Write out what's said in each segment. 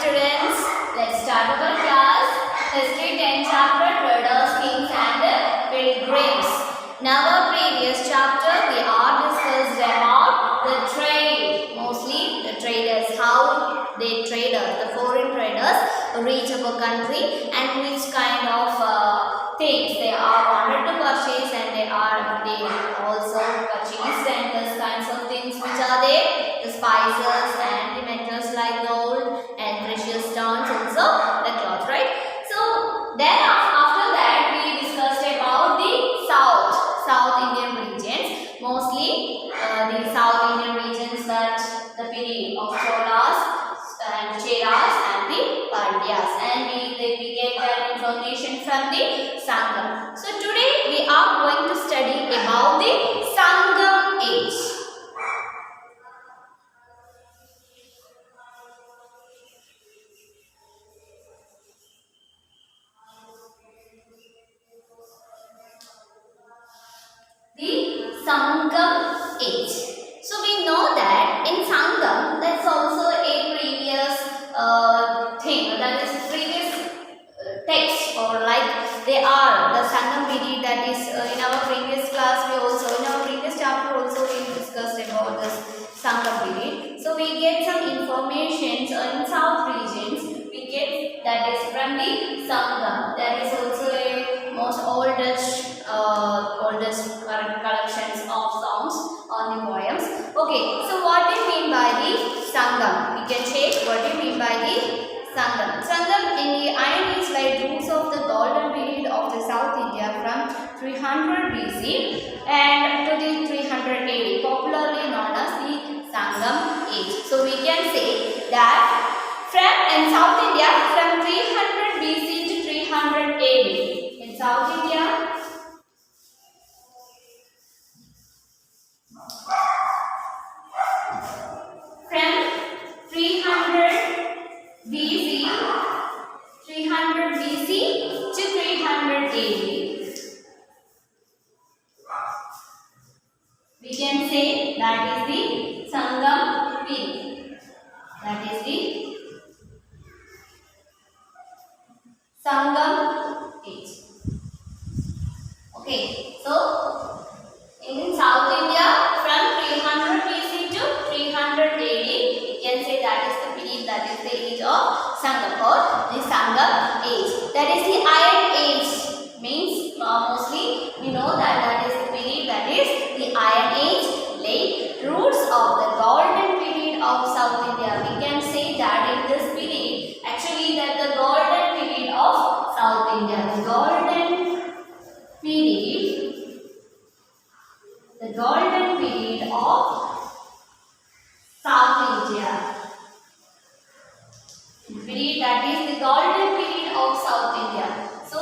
students, let's start our class. History 10 chapter, Traders, Kings and Pilgrims. In our previous chapter, we are discussed about the trade. Mostly the traders, how they traders, the foreign traders reach our country and which kind of things they are wanted to purchase, and they also purchased, and those kinds of things which are there, the spices and the metals like gold and precious stones, also the cloth, right? So then after that we discussed about the South Indian regions, mostly the South Indian regions, that the period of Cholas and Cheras and the Pandyas, and we get that information from the Sangam. So today we are going to study about the Sangam age. The Sangam age. So we know that in Sangam, that's also a previous thing, that is previous text, or like they are the Sangam period, that is in our previous class, in our previous chapter also we discussed about this Sangam period. So we get some information in South regions, we get that is from the Sangam. That is also a most oldest collections of songs on the poems. Okay, so what do you mean by the Sangam? We can check what do you mean by the Sangam. Sangam in the Iron Age like roots of the golden period of the South India from 300 BC and to the 300 AD, popularly known as the Sangam age. So we can say that in South India from 300 BC to 300 AD. In South India, from 300 BC to 300 AD, we can say that is the Sangam period. That is the Sangam age. Okay, so in South India from 300 BC to 300 AD, we can say that is the period, that is the age of Sangam, or the Sangam age. That is the Iron Age, means mostly we know that is the period, that is the Iron Age, like roots of the golden period of South India. We can say that in this period, actually that the golden period of South India, the golden period of South India. Period, that is the golden period of South India. So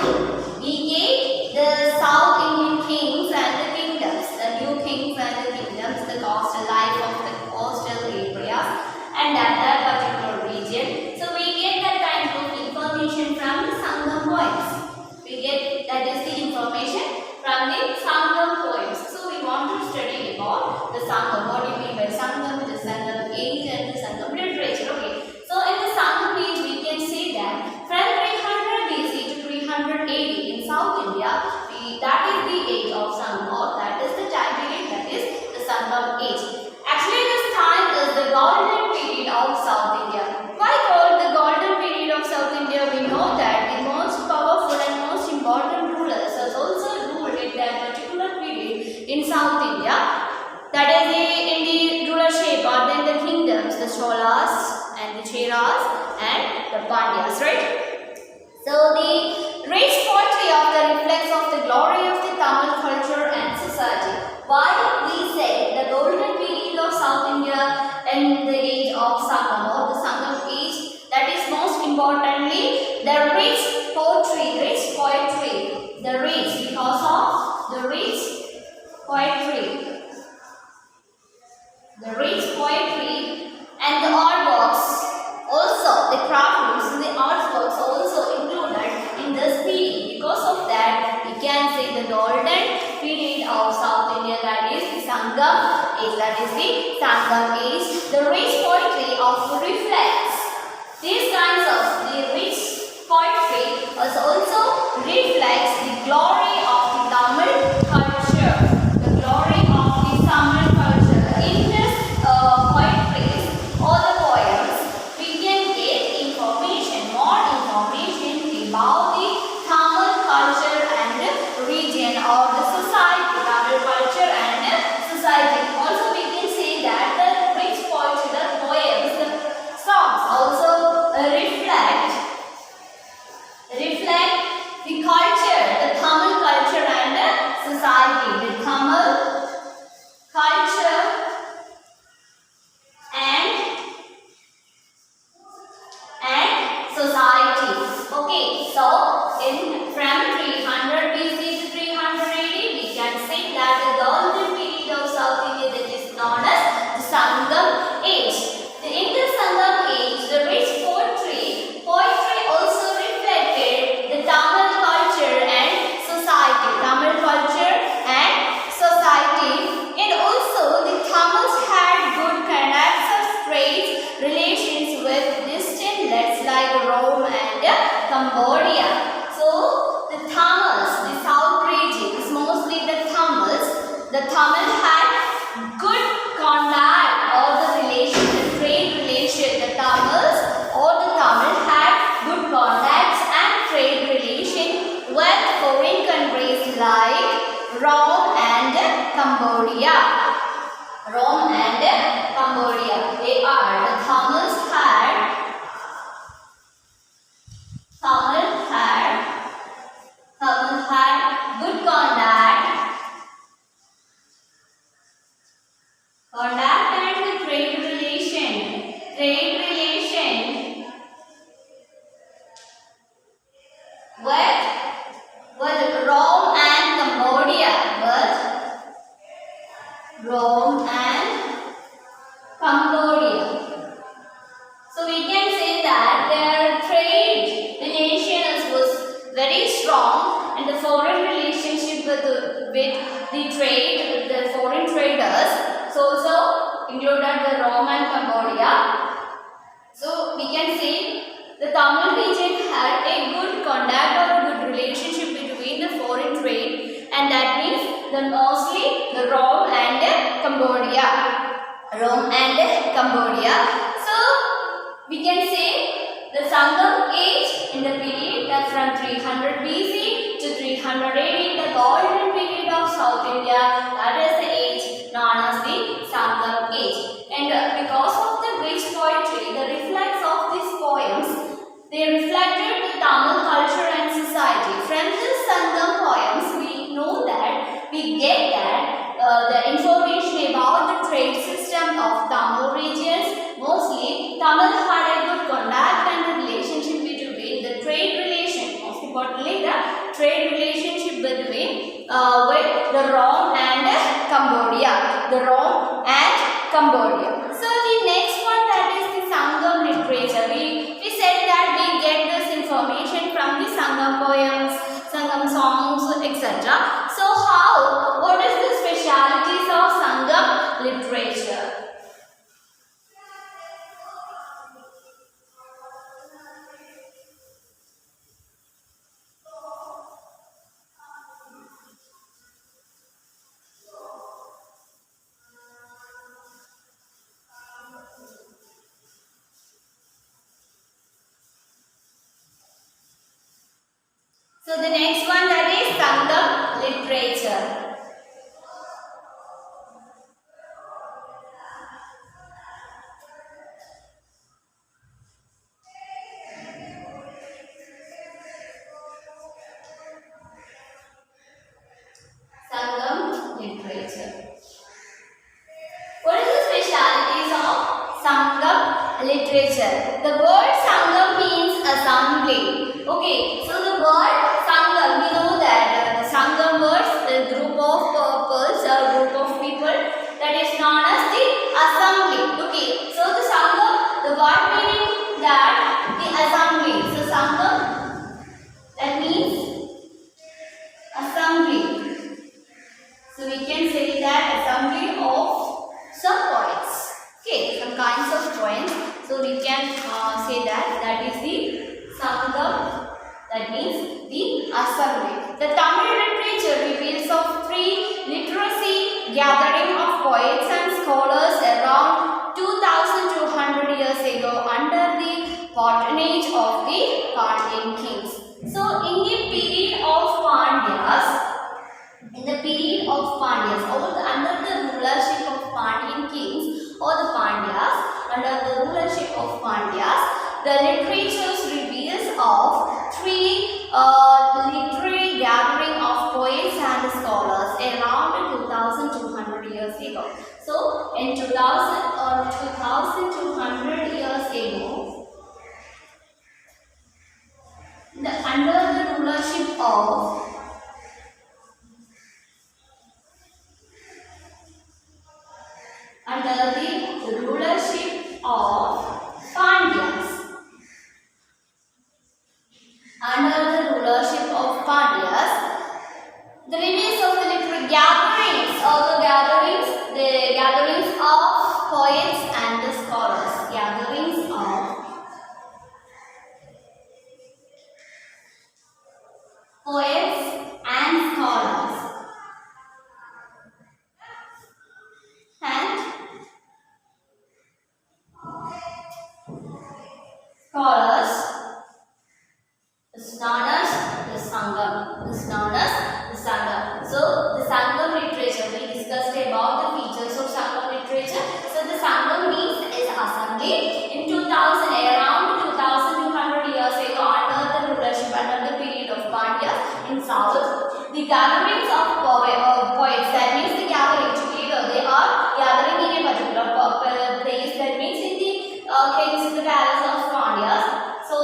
we get the South Indian kings and the kingdoms, the new kings and the kingdoms, the coastal life of the coastal areas and that particular region. So we get that kind of information from the Sangam poems. We get that is the information from the Sangam poems. So we want to study about the Sangam. What do you mean by Sangam, the Sangam age and the Sangam literature? Okay. So in the Sangam age, we can say that from 300 BC to 300 AD in South India, that is the age of Sangam, or that is the time period, that is the Sangam age. Actually, this time is the golden period of South India. Why called the golden period of South India? We know that the most powerful and most important rulers has also ruled in that particular period in South India. That is in the rulership, or then the kingdoms, the Cholas and the Cheras and the Pandyas, right? So the rich poetry of the reflects of the glory of the Tamil culture and society. Why we say the golden period of South India in the age of Sangam, or the Sangam age, that is most importantly the rich poetry, the rich, because of the rich poetry and the artworks, also the craft and the artworks also included in this period. Because of that, we can say the golden period of South India, that is the Sangam age, the rich poetry of reflects these kinds so from 300 BC to 300 AD, we can say that the golden period of South India, that is known as the Sangam age. In the Sangam age, the rich poetry also reflected the Tamil culture and society. And also the Tamils had good connects of trade relations with distant lands like Rome and Cambodia. So the Tamils, the South regions, mostly the Tamils had good contact or the relation, the trade relation. The Tamil had good contacts and trade relation with foreign countries like Rome and Cambodia. They are the Tamils had good contact and the trade relation with Rome and Cambodia. So we can say that their trade relations was very strong, and the foreign relationship with the foreign traders so also included the Rome and Cambodia. So we can say the Tamil region had a good contact or good relationship between the foreign trade, and that means mostly the Rome and Cambodia. So we can say the Sangam age in the period that from 300 BC to 300 AD, the golden period of South India, that is the age known as the Sangam age. And because of the rich poetry, the reflex of these poems, they reflected the Tamil culture and society. From the Sangam poems, we know that we get that the information about the trade system of Tamil regions. Mostly, Tamil had a good contact and the relationship between the trade relation. Most importantly, the trade relationship between with the Rome and Cambodia. So the next one, that is the Sangam literature. We said that we get this information from the Sangam poems, Sangam songs, etc. So what is the specialities of Sangam literature? So the next one, that is Sangam literature. What is the specialities of Sangam literature? The word Sangam means assembly. Okay, so the word Sangam, we know that the Sangam words, the group of group of people, that is known as the assembly. Okay, so the Sangam, the word meaning that the assembly. So Sangam, that means assembly. So we can say that assembly of some poets. Okay, some kinds of poems. So we can say that is the Sangam, that means the assembly. The Tamil literature reveals of three literacy gathering of poets and scholars around 2200 years ago under the patronage of the Pandyan kings. So in the period of Pandyas, under the rulership of Pandyan kings or the Pandyas, under the rulership of Pandyas, the literatures reveals of three literary gathering of poets and scholars around 2200 years ago. So in 2200 years ago, under scholars is known as the Sangam. Is known as the Sangam. So the Sangam literature, we discussed about the features of Sangam literature. So the Sangam means is assembly. In 2000, around 2200 years ago, under the rulership, under the period of Pandyas in south, the gatherings of poets, that means the gathering together, they are gathering in a particular place, that means in the kings, the palace of Pandyas. So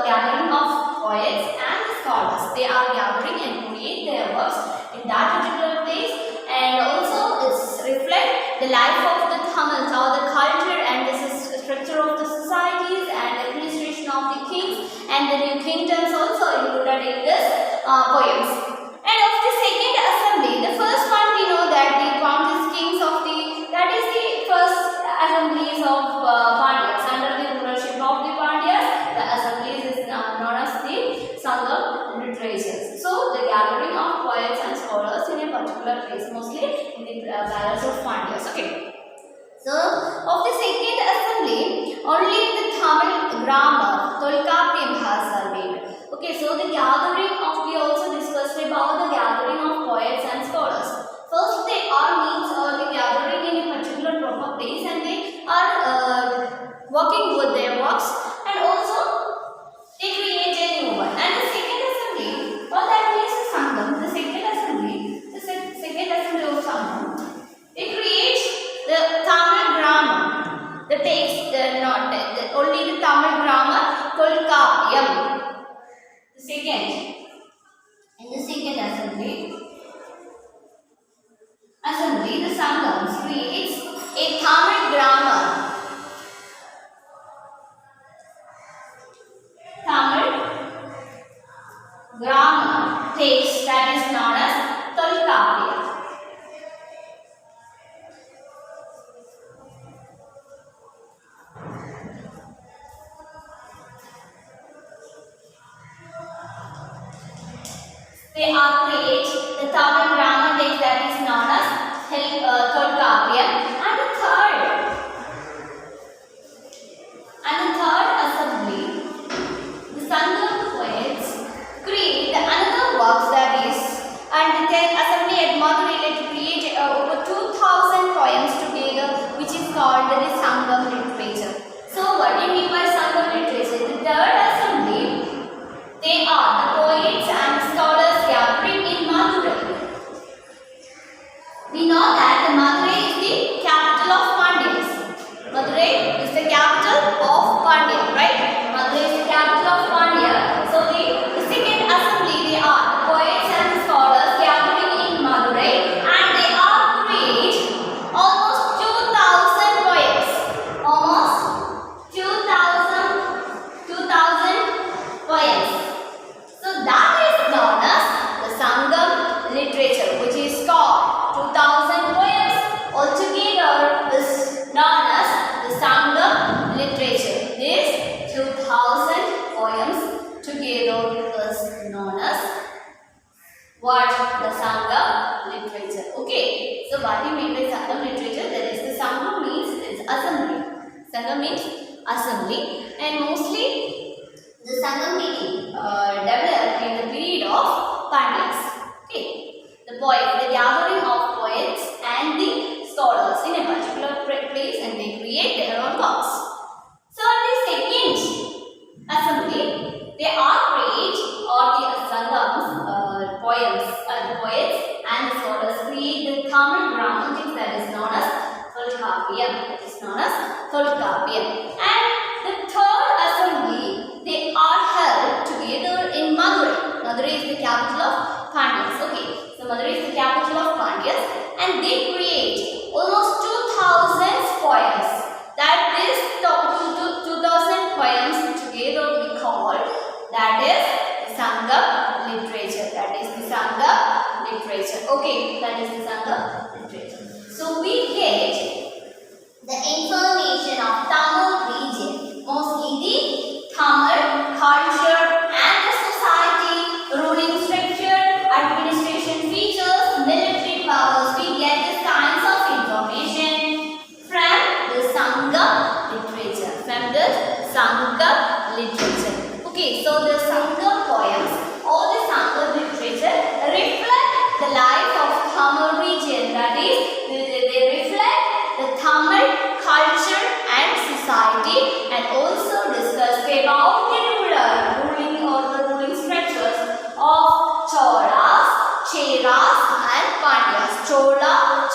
gathering of poets and scholars, they are gathering and create their works in that particular place, and also it's reflect the life of the Tamils or the culture and the structure of the societies and the administration of the kings and the new kingdoms also included in this poems. And of the second assembly, the first one we know that the Pandya kings of the, that is the first assemblies of Pandyas under the rulership of the Pandyas. The assemblies is known as the Sangam literatures. So the gathering of poets and scholars in a particular place, mostly in the palace of Pandyas. Okay. So of the second assembly, only the Tamil grammar Tolkappiyam has surveyed. Okay, so the gathering of, we also discussed about the gathering of poets and scholars. First, they are means the gathering in a particular proper place, and they are working with their works, and also they create a new one. And the second assembly, or that means the Sangam, the second assembly of Sangam, they create the Tamil grammar, the text, only the Tamil grammar Tolkappiyam. In the second assembly, the Sangam creates a Tamil grammar. Text that is known as Tolkappiyam. They are create the Tamil grammar text that is known as Tolkappiyam. And the third assembly, the Sangam poets create another works, that is, and the third assembly at Madurai to create over 2000 poems together, which is called the Sangam literature. So what do you mean by Sangam literature? The third assembly, they are the poets and scholars gathering in Madurai. We know that the Madurai is the capital of Pandyas. Madurai is the capital of Pandya, right? Madurai is the capital of Pandya. So the second assembly, they are the poets and scholars gathering in Madurai, and they are create almost 2000 poets. Almost 2000 poems. So that is known as the Sangam literature, which is called 2000 poems altogether is known as the Sangam literature. This 2000 poems together is known as what? The Sangam literature. Okay. So what do you mean by Sangam literature? That is, the Sangam means it's assembly. Sangam means assembly, and mostly the Sangam meaning developed in the period of Pandyas. Okay. The gathering of poets and the scholars in a particular place, and they create their own works. So the second assembly, they are create, or the Sangams poems, the poets and the scholars create the Tamil grammar text that is known as Tolkappiyam. And the third assembly, they are held together in Madurai. Madurai is the capital of Pandyas. Okay, so Madurai is the capital of Pandyas, and they create almost 2000 poems. That is 2000 poems together we call, that is the Sangam literature. That is the Sangam literature. Okay, that is the Sangam literature. So we get the information of Tamil region, mostly the Tamil culture and the society, ruling structure, administration features, military powers. We get this kinds of information from the Sangam literature.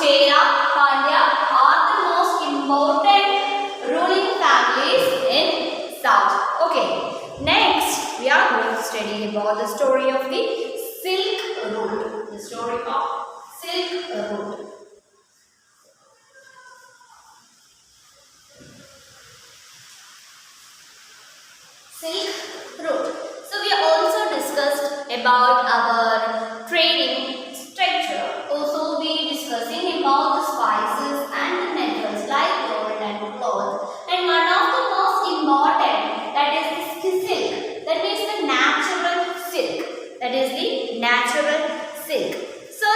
Chera, Pandya are the most important ruling families in South. Okay, next we are going to study about the story of the Silk Road. The story of Silk Road. Silk Road. So we also discussed about our trading structure. Also we discussing about the spices and the metals like gold and cloth. And one of the most important, that is the silk. That is the natural silk. That is the natural silk. So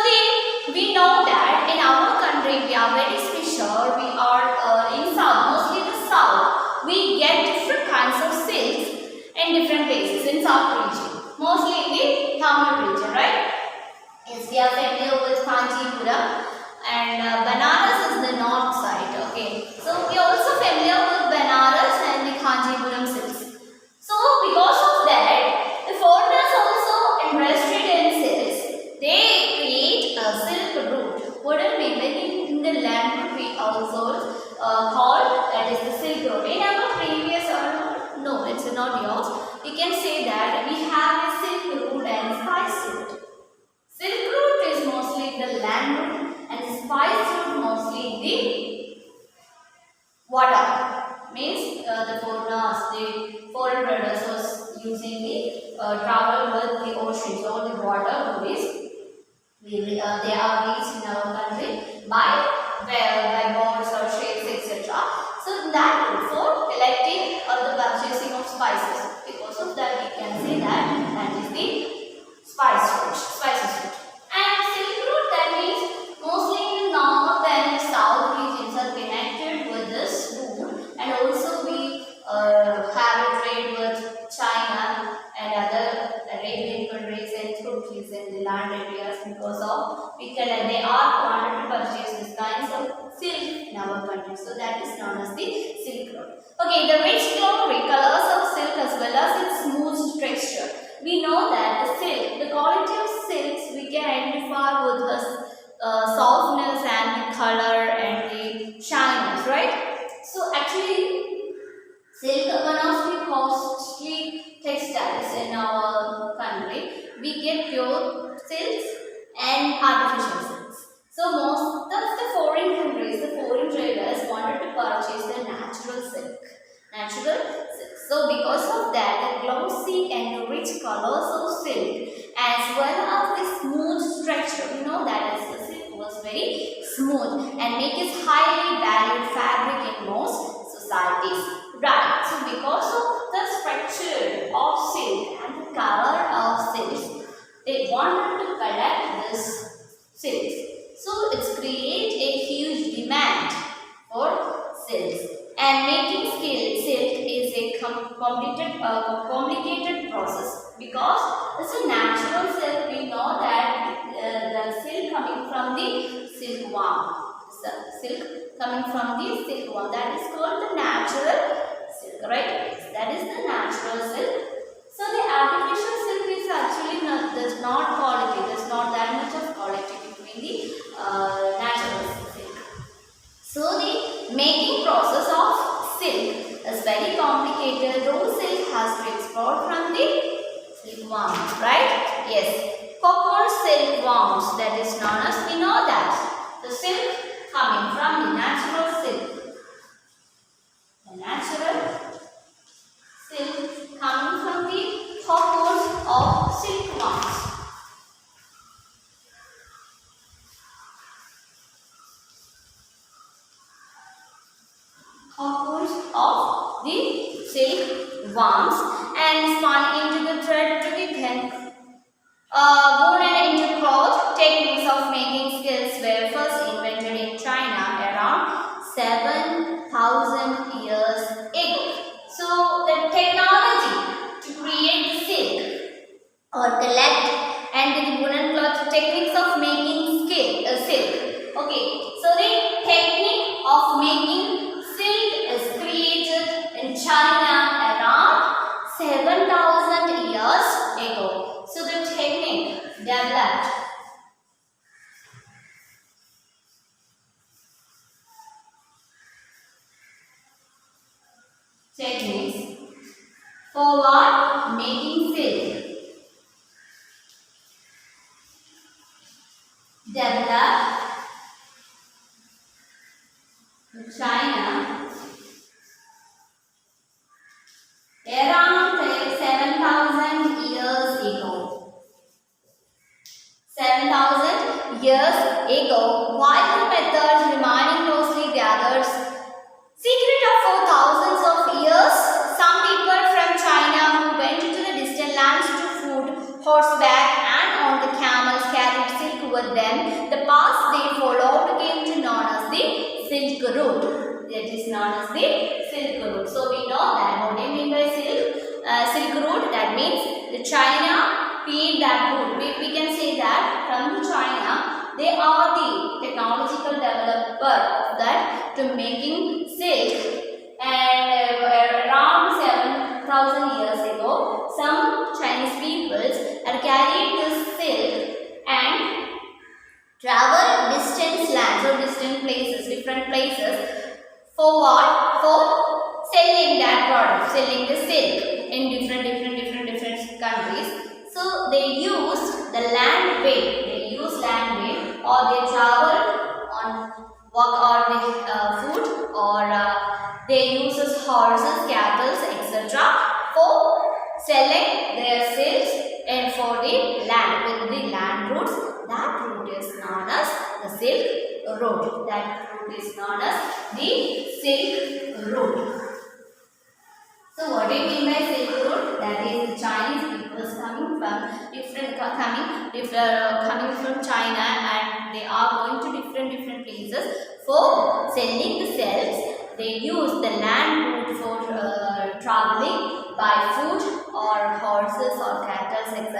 we know that in our country we are very special. We are in South, mostly the South. We get different kinds of silks in different places in South region, mostly in the Tamil region, right? Yes, we are familiar with Kanchipuram and Banaras is the north side. Okay, so we are also familiar with Banaras and the Kanchipuram silks. So because of that, the foreigners also interested in silks. They create a silk route. What are we in the land we also called, that is the silk road. In our previous no, it's not yours. You can say that we have a silk route and spice route. Silk route is mostly the land route and the spice route mostly the water. Means the foreigners, the foreign traders was using the travel with the oceans or the water ways. They are reached in our country by boats or ships, etc. So that route for collecting or the purchasing of spices. Because of that, we can say that is the spices route. And silk route, that means mostly in the north and south regions are connected with this route, and also we have a trade with China and other Arabian countries and Turkeys in the land areas, because of they are wanted to purchase these kinds of silk in our country. So that is known as the Silk Road. Okay, the rich colors of silk as well as its smooth texture. We know that the silk, the quality of silks we can identify with the softness and the color and the shyness, right? So actually, silk is one of the costly textiles in our country. We get pure silks and artificial silks. So most of the foreign countries, the foreign traders wanted to purchase the natural silk. So because of that, the glossy and rich colors of silk as well as the smooth structure, you know that as the silk was very smooth and make it highly valued fabric in most societies. Right, so because of the structure of silk and the color of silk, they wanted to collect this silk. So it's create a huge demand for silks. And making silk is a complicated process, because it's a natural silk. We know that the silk coming from the silkworm. Silk coming from the silkworm, that is called the natural silk, right? That is the natural silk. So the artificial silk is actually there's not quality. There's not that much of quality between the natural silk. So the making process of silk is very complicated. Though silk has to explore from the silkworms, right? Yes. Cocoon silkworms, that is known as, we know that the silk coming from the natural silk. The natural silk coming from the cocoons of silkworms. Cocoons of the silkworms and spun into the thread to be then woven into cloth. Techniques of making skills were first invented in China around 7,000 years ago. So the technology to create silk or collect and the woolen cloth, techniques of making silk. Okay, so the technique of making silk is created in China around 7,000 years ago. So the technique developed For what? Making silk. Developed China around 7,000 years ago. 7,000 years ago, while the methods remaining closely gathered secret of for thousands of years, some people from China who went to the distant lands to food, horseback and on the camels carried silk with them. The path they followed came to known as the Silk Route. That is known as the Silk Route. So we know that what do you mean by silk? Silk Route, that means the China paved that route. We can say that from China, they are the technological developer of that to making silk. And around 7,000 years ago, some Chinese peoples had carried this silk and traveled distant lands or distant places, different places. For what? For selling that product, selling the silk in different countries. So they used the land way. They used land way, or they traveled on work or the food, or they uses horses, cattle, etc. for selling their silks and for the land with the land routes. That route is known as the Silk Road. That route is known as the Silk Road. So what do you mean by Silk Road? That is the Chinese peoples coming from China, and they are going to different places for selling the silks. They use the land route for traveling by foot or horses or cattle, etc.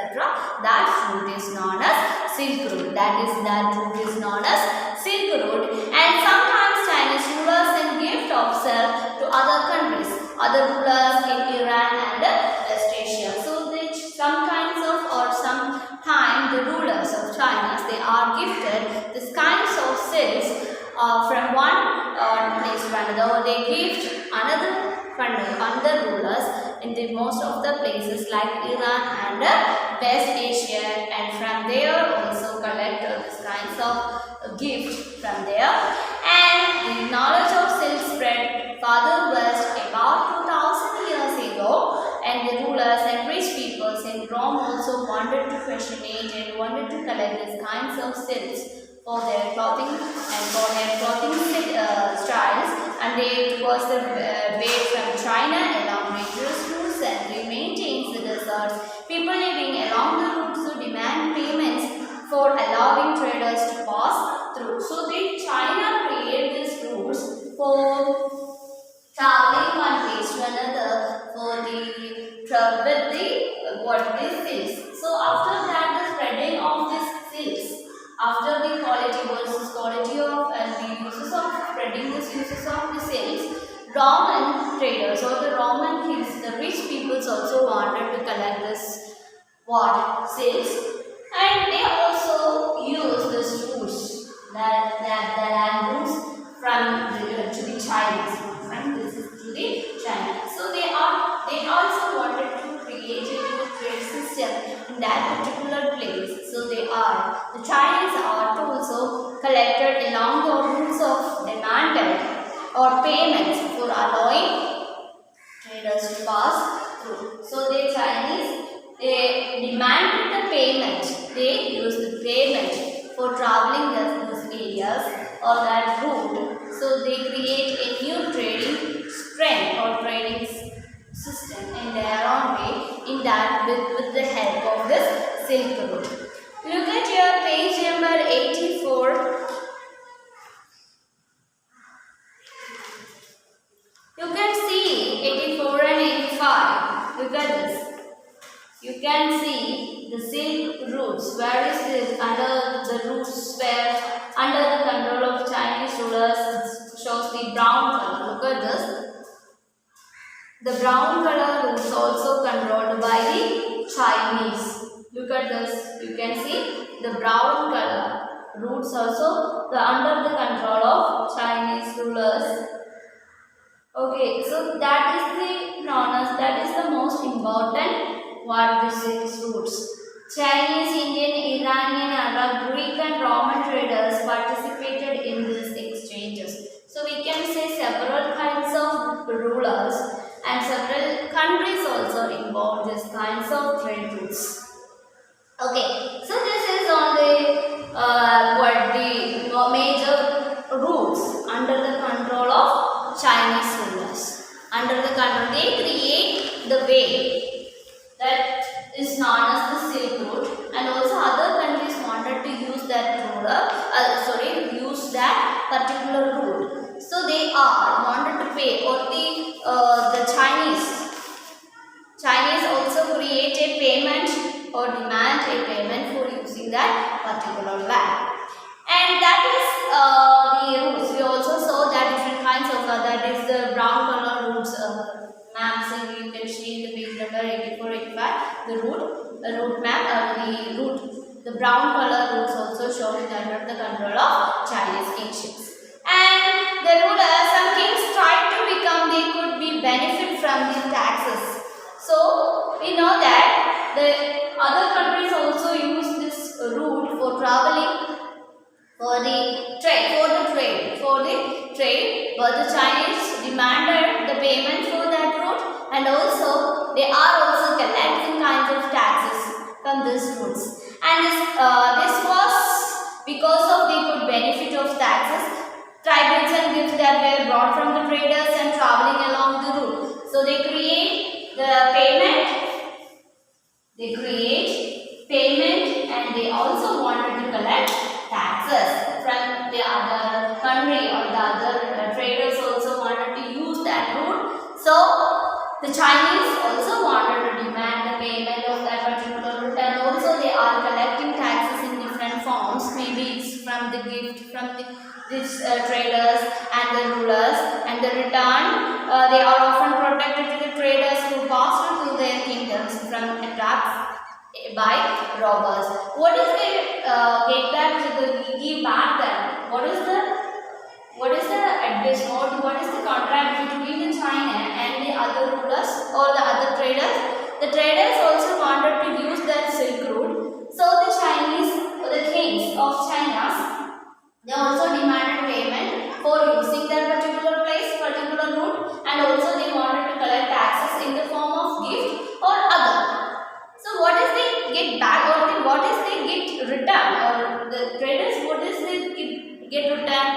That route is known as Silk Road. That route is known as Silk Road. And sometimes Chinese rulers send gift of silk to other countries, other rulers in Iran and West Asia. So sometimes the rulers of China, they are gifted this kinds of silks from one place to another. They gift another rulers in the most of the places like Iran and West Asia, and from there also collect this kinds of gift from there. And the knowledge of silk spread farther west about 2,000 years ago, and the rulers and rich peoples in Rome also wanted to fashion it and wanted to collect these kinds of silks for their clothing and for their clothing styles, and it was the way from China along dangerous routes, and they maintains the deserts. People living along the routes to demand payments for allowing traders to pass through. So the China created these routes for traveling one place to another for the silks. So after that, the spreading of these silks, after the quality versus quality of and the uses of spreading the uses of the silks, Roman traders or the Roman kings, the rich peoples also wanted to collect this silks, and they also use this routes that the land routes from to the Chinese, from this is to the China. So they also wanted to create a good trade system in that particular place. So the Chinese are also collected along the routes of demanded or payments for allowing traders to pass through. So the Chinese, they demanded the payment. They used the payment for traveling those areas or that route. So they create a new trading strength or trading system in their own way, in that with the help of this Silk Road. Look at your page number 84. You can see 84 and 85. Look at this. You can see the silk routes. Where is this? Under the routes where under the control of Chinese rulers, it shows the brown color. Look at this. The brown color routes also controlled by the Chinese. Look at this. You can see the brown color routes also under the control of Chinese rulers. Okay, so that is the most what this is routes. Chinese, Indian, Iranian, Arab, Greek and Roman traders participated in these exchanges. So we can say several kinds of rulers and several countries also involved these kinds of trade routes. Okay, so this is on the what the major routes under the control of Chinese rulers. Under the control, they create the way that is known as the Silk Route, and also other countries wanted to use that use that particular route. So they are wanted to pay, or the Chinese also create a payment or demand a payment for using that particular land. And that is the routes. We also saw that different kinds of that is the brown color routes. Maps, and you can see the page number 84, 85. The route map, the brown color routes also shown under the control of Chinese kingdoms. And the rulers, some kings tried to become, they could be benefit from the taxes. So we know that the other countries also use this route for traveling, for the trade, but the Chinese demanded the payment for that route, and also they are also collecting kinds of taxes from these routes. And this was because of they could benefit of taxes. Tributes and gifts that were brought from the traders and traveling along the route. So they create the payment. And they also wanted to collect taxes from the other country, or the other traders also wanted to use that route. So the Chinese also wanted to demand the payment of that particular route, and also they are collecting taxes in different forms. Maybe it's from the gift from these traders and the rulers, and the return they are often protected to the traders who passed through their kingdoms from attacks by robbers. What is the get back to the give back then? What is the addition? What is the contract between the China and the other rulers or the other traders? The traders also wanted to use that Silk Route. So the Chinese or the kings of China, they also demanded payment for using that particular route, and also they wanted to collect taxes in the form of gift or other. So what is they get back, or what is they get return, or the traders what is they get return?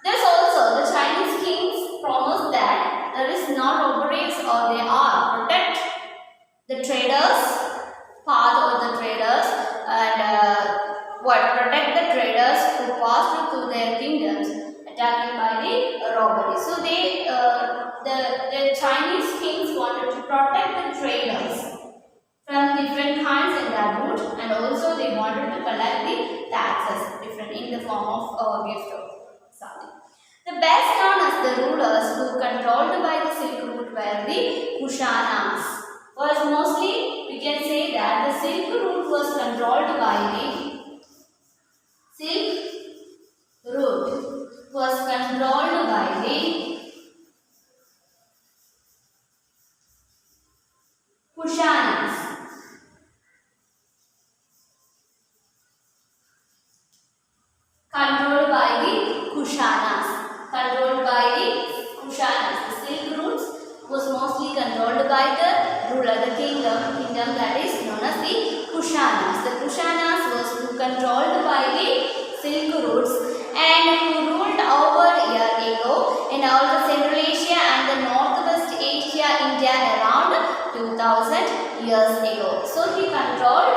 There's also the Chinese kings promised that there is no robberies, or they are protect the traders path, or the traders, and protect the traders who passed through their kingdoms attacking by the robbery. So they the Chinese kings wanted to protect the traders from different kinds in that route, and also they wanted to collect the taxes different in the form of gift or something. The best known as the rulers who controlled by the Silk Route were the Kushanas. Was mostly we can say that the Silk Route was controlled by the Kushanas. Controlled by the Kushanas. The Silk routes was mostly controlled by the ruler, the kingdom that is known as the Kushanas. The Kushanas was controlled by the Silk routes and who ruled over a year ago in all the Central Asia and the Northwest Asia, India around 2000 years ago. So he controlled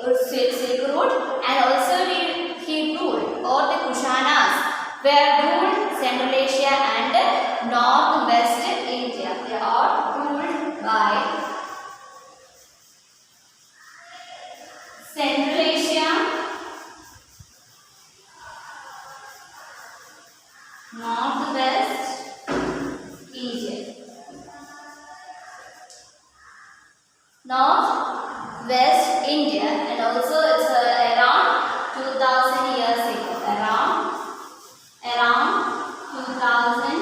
the Silk route, and also he ruled, or the Kushanas were ruled Central Asia and Northwest India. They are ruled by Central Asia, Northwest India. Northwest India, and also it's around 2000 years ago. Around 2000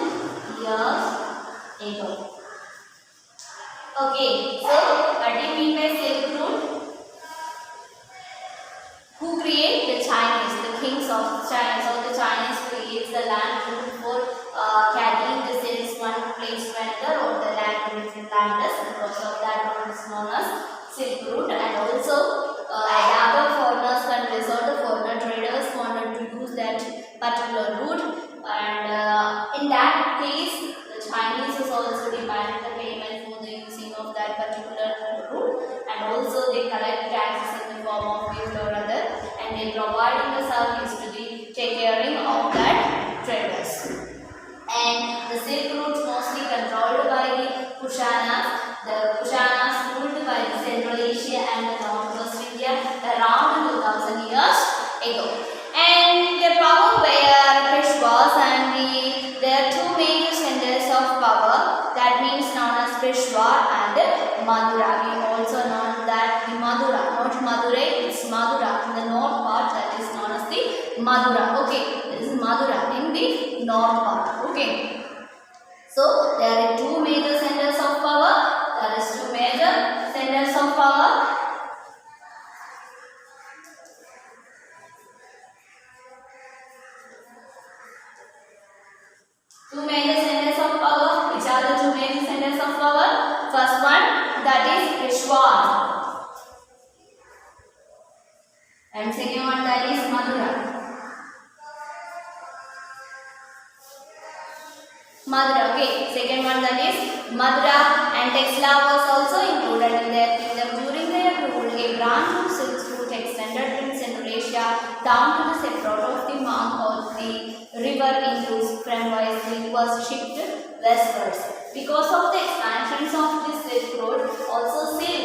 years ago. Okay. Okay, so what do you mean by Silk Route? Who create? The Chinese, the kings of China. So the Chinese creates the land route for carrying the silks one place to another, or the land to different landers. Because of that route is known as Silk Route. And also other foreigners countries or the foreigner traders wanted to use that particular route, and in that case the Chinese is also demanded the payment for the using of that particular route, and also they collect taxes in the form of gift or other, and they providing the service to the take caring of that traders. And the Silk Route mostly controlled by the Kushanas. The Kushanas ruled by the Central Asia and the Northwest India around 2000 years ago. And the power were Peshwas, and there are two major centers of power, that means known as Peshawar and Madura. We also know that the Madura, not Madurai, it's Madura in the north part, that is known as the Madura. Okay, this is Madura in the north part. Okay. So there are two major centers of power. There is two major centers of power. Two major centers of power. Which are the two major centers of power? First one, that is Peshawar, and second one, that is Madura. Madura, okay. Second one, that is Madura, and Texla was also included in their kingdom. During their rule, a branch of Silk Route extended from Central Asia down to the seaport of the mouth of the river Indus, from where silk was shipped westwards. Because of the expansions of this Silk Road, also silk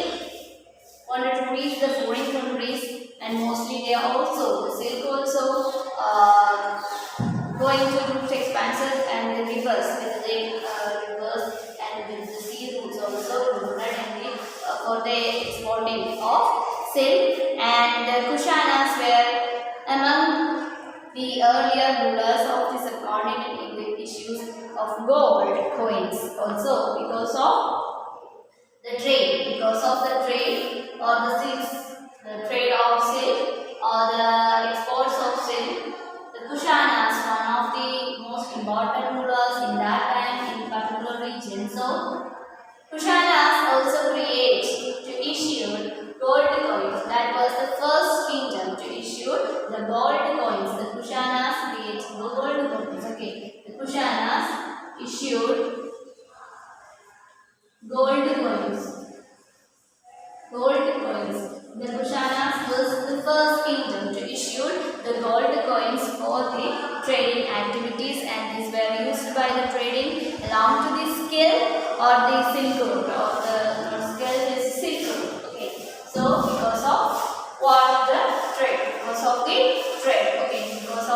wanted to reach the foreign countries, and mostly they are also the silk also going to route expansions and the rivers, with the rivers and with the sea routes also included in the for the exporting of silk. And the Kushanas were among the earlier rulers of the subcontinent in the issues of gold coins, also because of the trade, or the silks, the trade of silk or the exports of silk. The Kushanas, one of the most important rulers in that time in particular region. So Kushanas also issued gold coins. That was the first kingdom to issue the gold coins. The Kushanas created gold coins. Okay, the Kushanas issued gold coins. The Kushanas was the first kingdom to issue the gold coins for the trading activities, and these were used by the trading along to the skill or the silk route, or the skill is silk route. Okay, so because of what? The trade. Because of the trade. Okay, because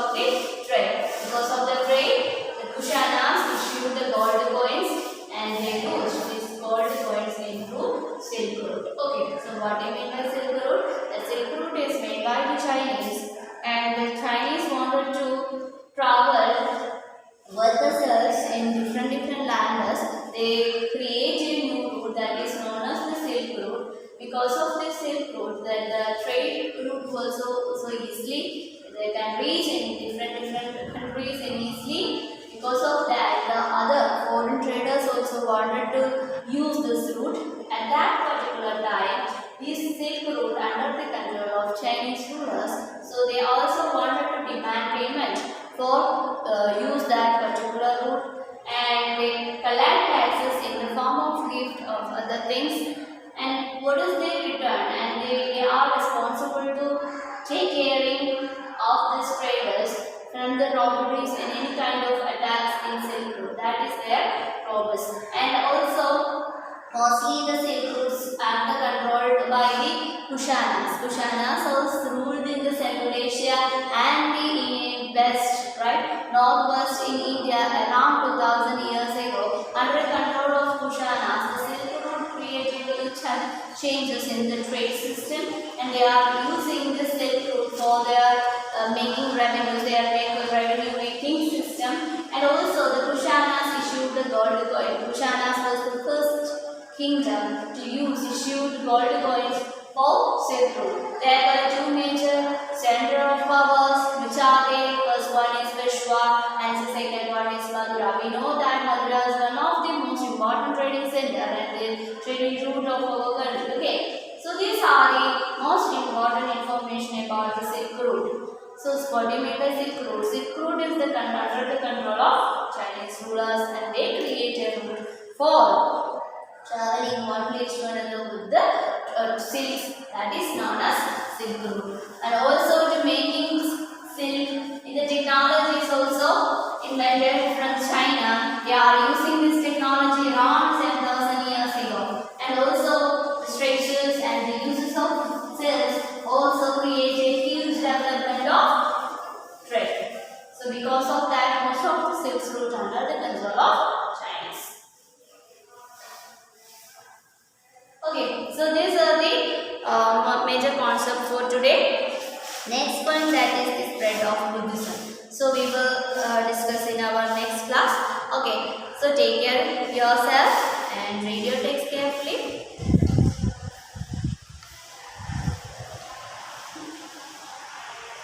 of the trade, the Kushanas issued the gold coins, and they used these gold coins into Silk Route. Okay, so what do you mean by Silk Route? The Silk Route is made by the Chinese, and the Chinese wanted to travel with the silks in different landers. They created a new route that is known as the Silk Route. Because of this Silk Route, that the trade route was so easily, they can reach in different countries and easily. Because of that, the other foreign traders also wanted to use this route. At that particular time, this Silk Route under the control of Chinese rulers, so they also wanted to demand payment for use that particular route, and they collect taxes in the form of gift of other things. And what is their return? And they are responsible to take caring of these traders from the robberies and any kind of attacks in Silk Route. That is their purpose. And also, mostly the Silk Routes are controlled by the Kushanas. Kushanas also ruled in the Central Asia and the West, right? Northwest in India around 2000 years ago. Under control of Kushanas, the Silk Route created changes in the trade system, and they are using the Silk Route for their making revenues. They are making revenue making system. And also the Kushanas issued the gold coin. Kushanas was the first kingdom to use issued gold coins for Silk Road. There were two major center of powers, which are they? First one is Vishwa and the second one is Madura. We know that Madura is one of the most important trading center and the trading route of our country. Okay, so these are the most important information about the Silk Road. So what do you mean by Silk Road? Silk Road is under the control of Chinese rulers and they created a route for traveling one place to another with the silks, that is known as Silk Road. And also to making silk, in the technology is also invented from China. They are using this technology around 7,000 years ago. And also the structures and the uses of silks also created huge development of trade. So because of that, most of the silk route under the control of Chinese. Okay, so these are the major concepts for today. Next one, that is the spread of Buddhism. So we will discuss in our next class. Okay, so take care of yourself and read your text.